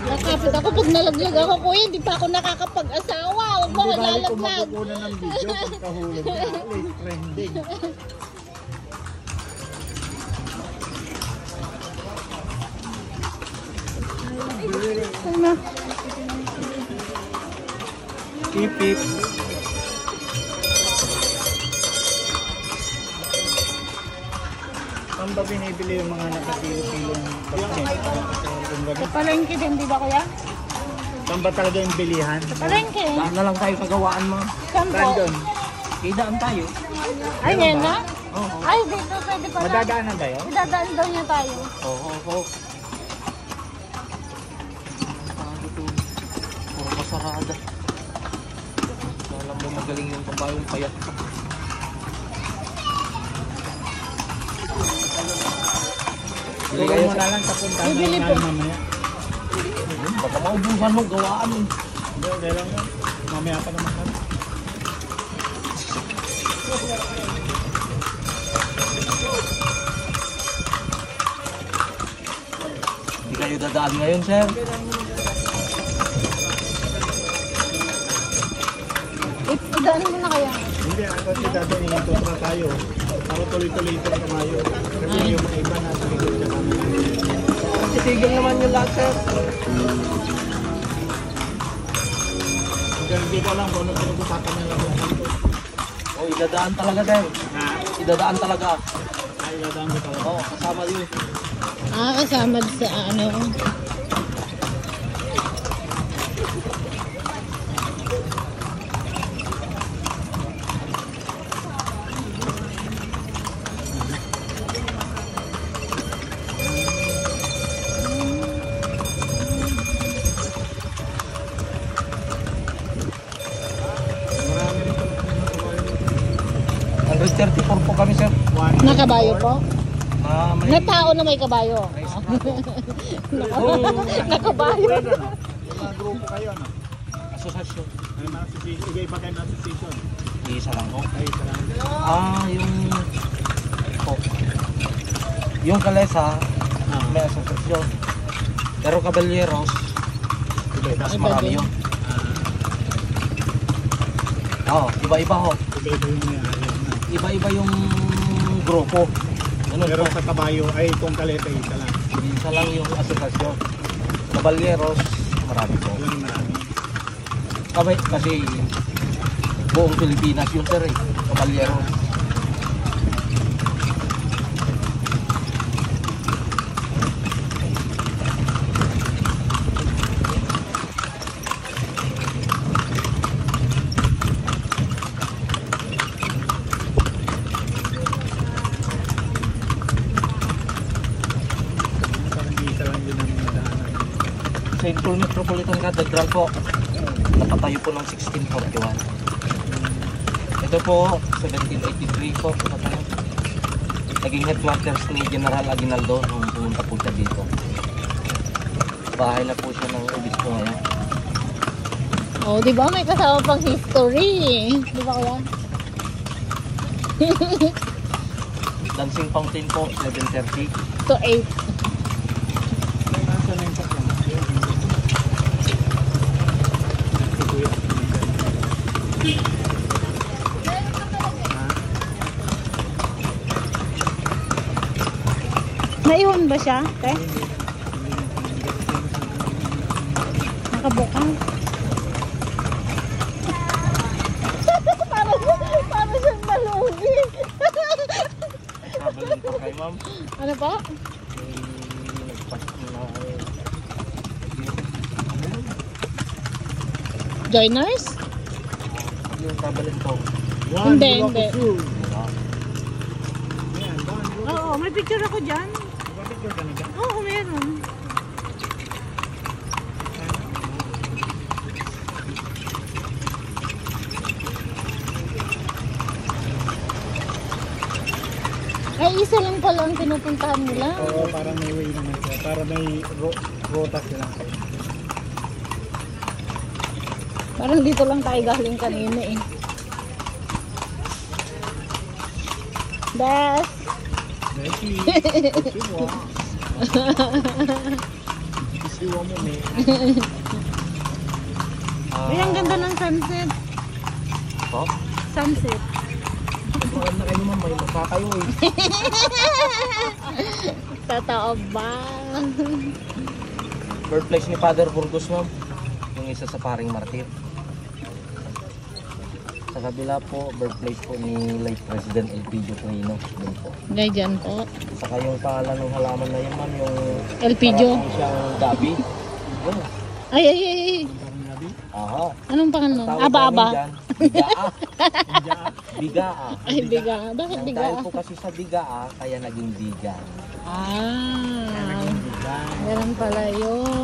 Nakapit ako pag nalaglag ako, kuya, hindi pa ako nakakapag-asawa. Huwag mo ako lalaglag. Hindi balik kung ng video kung kahulog na. Late trending. Ano? Pipip. Saan ba binibili yung mga nakapilo-pilong pagkain? Sa palengke din, di ba kuya? Saan ba talaga yung bilihan? Sa palengke. Saan na lang tayo sa gawaan mo? Saan po? Random. Idaan tayo. Ay, ngayon na? Oo. Ay, dito pwede pala. Madadaanan tayo? Idadaan daw niya tayo. Oo, oo. Puro masarada. Alam mo magaling yung kabayong payat. Tulong mo na lang sa puntahan Bibili na po. mamaya. Baka maubusan mo gawaan mo. Hindi lang yun. Mamaya pa naman kami. Hindi kayo dadaan ngayon, sir. Idaan mo na kaya. Hindi, ako si Dado tutra tayo. Para tuloy-tuloy ito na kamayo. Kasi yung mga iba nasa likod na kami. Titigil naman yung lahat, sir. Hindi ko alam kung ano pinag-usapan nila dito. Oh, idadaan talaga, sir. Ha? Idadaan talaga. Ay, dadaan ko talaga. Oo, kasama yun. Kasama sa ano. Ang 34 po kami, sir. Nakabayo po? May... Na tao na may kabayo. Nakabayo. Mga grupo kayo, no? Asosasyon. Ay, mga association. Iba kayo ng association. Isa lang po. Ay, isa lang. Yung... Oh. Yung Kalesa, may asosasyon. Pero Caballeros, mas marami yun. Oo, iba-iba ho. Iba-iba yung nangyari. Iba-iba yung grupo. Ganun Pero po. sa kabayo, ay itong kaleta, isa lang. Isa lang yung asosasyon. Caballeros, marami po. Walang marami. Kami kasi buong Pilipinas yung sir eh. Caballeros. Parang isa lang yun ang nadaanan. St. Paul Metropolitan Cathedral po. Napatayo po ng 1641. Ito po, 1783 po. Napatayo. Naging headquarters ni General Aguinaldo nung pumunta po siya dito. Bahay na po siya ng obispo ngayon. Oh, di ba may kasama pang history? Di ba kuya? Dancing Fountain po, 730. To 8. Ay, nasa na yung sakyan. Si Kuya. Naiwan ba siya? Te? Nakabukang. para siyang malugi. Traveling po kay ma'am. Ano po? Joiners? Yung traveling po. Hindi, hindi. Ayan, doon. Oo, may picture ako dyan. Picture ka na dyan. Oo, meron. Ay, isa lang pala ang pinupuntahan nila. Oo, parang may way naman siya. Para may rota sila. Parang dito lang tayo galing kanina eh. Bes! Becky, Isiwa mo, may. Ay, ang ganda ng sunset. Po? Sunset. Pagkakaan na kayo naman, may makakayo eh. Totoo ba? Birthplace ni Father Burgos, ma'am. Yung isa sa paring martir. Sa kabila po, birthplace po ni late President Elpidio Aquino. Yun po. Ganyan po. Saka yung pangalan ng halaman na yun, ma'am, yung Elpidio. parang siyang gabi. Yun. Ay, ay, ay, ay. Aha. Anong pangalan? Tawag Aba-aba. namin dyan, bigaa. Bigaa. Ay, biga. Bakit Nang biga? dahil po kasi sa bigaa, kaya naging biga. Ah. Ganun pala yun.